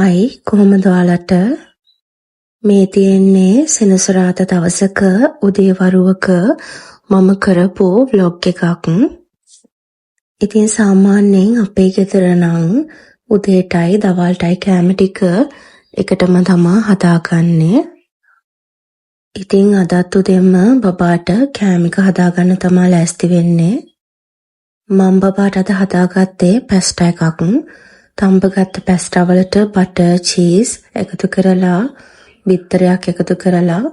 හයි කොහොමද ඔයාලට මේ තියෙන්නේ සෙනසුරාදා දවසක උදේවරුවක මම කරපු vlog එකක්. ඉතින් සාමාන්‍යයෙන් අපේ ගෙදර නම් උදේටයි දවල්ටයි කෑම ටික එකටම තමා හදාගන්නේ. ඉතින් අදත් උදේම බබාට කෑම එක හදාගන්න තමා ලෑස්ති වෙන්නේ. මම බබාට අද හදාගත්තේ පැස්ටා එකක්. තම්බගත්ත පැස්ටා වලට බටර් චීස් එකතු කරලා බිත්තරයක් එකතු කරලා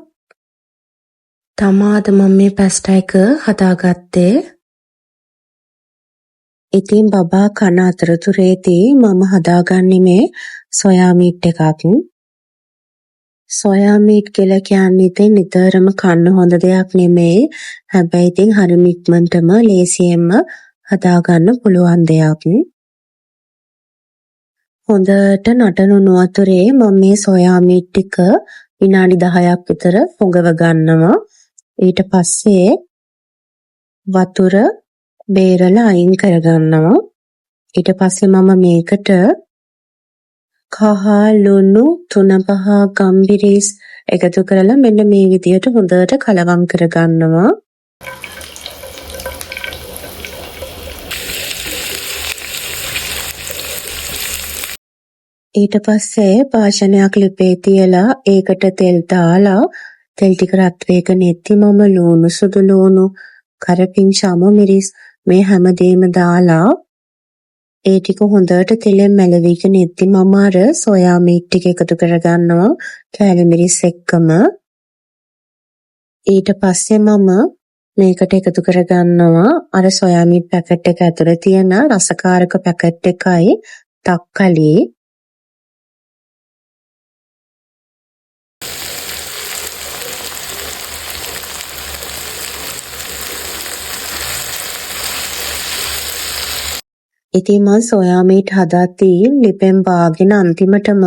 තමාද මම මේ පැස්ටා එක හදාගත්තේ. ඉතින් බබා කන අතරතුරේදී මම හදාගන්නේ මේ සොයා මීට් එකක්. සොයා මීට් කියලා කියන්නේ ඉතින් නිතරම කන්න හොඳ දෙයක් නෙමෙයි. හැබැයි ඉතින් හරිම ඉක්මනටම ලේසියෙන්ම හදාගන්න පුළුවන් දෙයක්. හොඳට නටනුණු වතුරේ මම මේ සොයා මීට් ටික විනාඩි 10ක් විතර පොඟව ගන්නවා. ඊට පස්සේ වතුර බේරලා අයින් කරගන්නවා. ඊට පස්සේ මම මේකට කහ ලුණු 3-5 ගම්බිරිස් එකතු කරලා මෙන්න මේ විදියට හොඳට කලවම් කරගන්නවා. ඊට පස්සේ භාජනයක් ලිපේ තියලා ඒකට තෙල් දාලා තෙල් ටික රත් වේගෙන එද්දි මම ලුණු සුදු ලුණු කරපිං ශාම මිරිස් මේ හැමදේම දාලා ඒ ටික හොඳට තෙලෙන් මැලවිගෙන එද්දි මම අර සොයා මීට් ටික එකතු කරගන්නවා කෑලි මිරිස් එක්කම. ඊට පස්සේ මම මේකට එකතු කරගන්නවා අර සොයා මීට් පැකට් එක ඇතුලේ තියෙන රසකාරක පැකට් එකයි තක්කලි. ඉතින් මම සොයා මීට් හදද්දී ලිපෙන් බාගෙන අන්තිමටම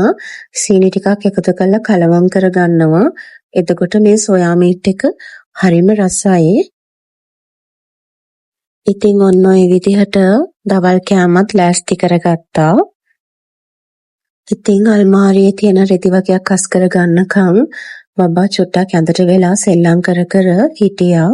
සීනි ටිකක් එකතු කරලා කලවම් කරගන්නවා. එතකොට මේ සොයා මීට් එක හරිම රසයි. ඉතින් ඔන්න ඔය විදිහට දවල් කෑමත් ලෑස්ති කරගත්තා. ඉතින් අල්මාරියේ තියෙන රෙදි වගේක් අස් කරගන්නකම් බබා චුට්ටක් ඇඳට වෙලා සෙල්ලම් කර කර හිටියා.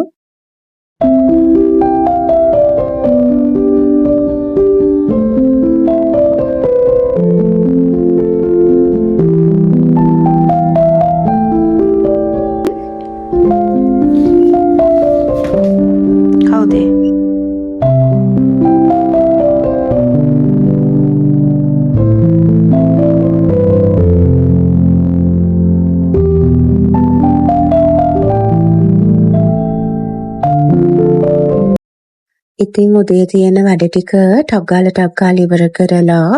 ඉතින් උදේ තියෙන වැඩ ටික ටක් ගාලා ඉවර කරලා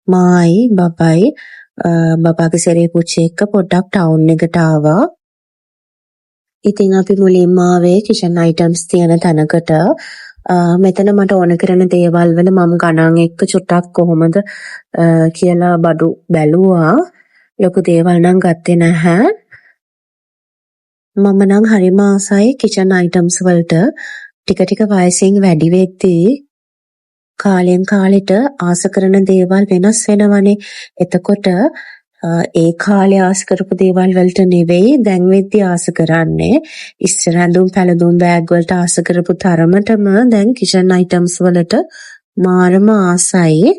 මායි බබයි බබාගේ සෙරේ පුච්චි එක්ක පොඩ්ඩක් ටවුන් එකට ආවා. ඉතින් අපි මුලින්ම ආවේ කිචන් අයිටම්ස් තියෙන තැනකට. මෙතන මට ඕන කරන දේවල් වල මම ගණන් එක්ක චුට්ටක් කොහොමද කියලා බඩු බැලුවා. ලොකු දේවල් නම් ගත්තේ නැහැ. මම නම් හරිම ආසයි කිචන් අයිටම්ස් වලට. ටික ටික වයසින් වැඩි වෙද්දී කාලෙන් කාලෙට ආස කරන දේවල් වෙනස් වෙනවනේ. එතකොට ඒ කාලේ ආස කරපු දේවල් වලට නෙවෙයි දැන් වෙද්දී ආස කරන්නේ. ඉස්සර ඇඳුම් පැළඳුම් බෑග් වලට ආස කරපු තරමටම දැන් කිචන් අයිටම්ස් වලට මාරම ආසයි.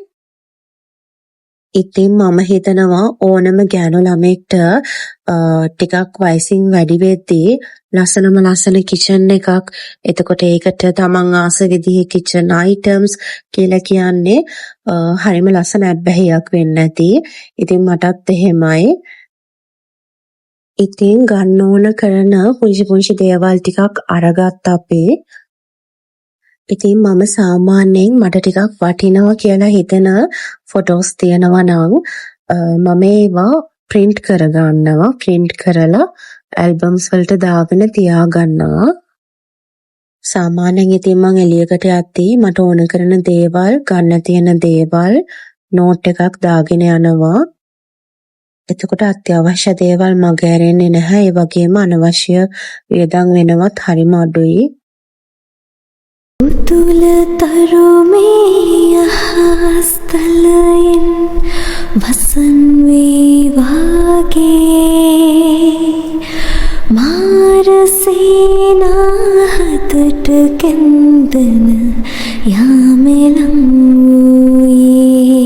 ඉතින් මම හිතනවා ඕනම ගෑනු ළමෙක්ට ටිකක් වයසින් වැඩි වෙද්දී ලස්සන කිචන් එකක් එතකොට ඒකට තමන් ආස විදිහේ කිචන් අයිටම්ස් කියලා කියන්නේ හරිම ලස්සන අත්බැහියක් වෙන්න ඇති. ඉතින් මටත් එහෙමයි. ඉතින් ගන්න ඕන කරන පුංචි දේවල් ටිකක් අරගත්ත අපි. ඉතින් මම සාමාන්‍යයෙන් මට ටිකක් වටිනවා කියලා හිතෙන ෆොටෝස් තියෙනවා නම් මම ඒවා print කරගන්නවා. print කරලා ඇල්බම්ස් වලට දාගෙන තියාගන්නවා. සාමාන්‍යයෙන් ඉතින් මම එළියකට යද්දී මට ඕන කරන දේවල් ගන්න තියෙන දේවල් නෝට් එකක් දාගෙන යනවා. එතකොට අත්‍යවශ්‍ය දේවල් මගේ ඇරෙන්නේ නැහැ. ඒ වගේම අනවශ්‍ය වියදම් වෙනවත් හරිම අඩුයි. උතුල තරුමේ අහස් තලයෙන් වසන්වේවාගේ මාරසේනාහතට කැන්දන යාමෙලම් වූයේ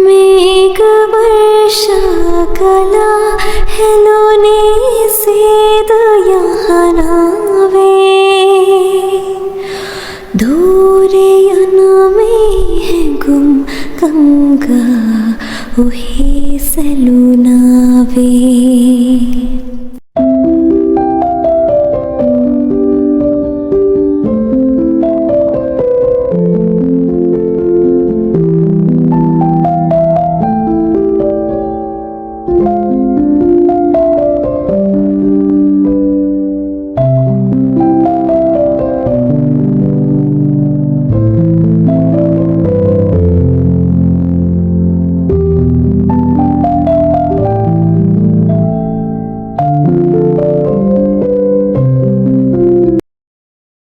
මේඝ වර්ෂා කලා හෙළුනේ සේද යහනාවේ දූරේ යන මේ හැඟුම් ගංගා ඔහි සැලුනාවේ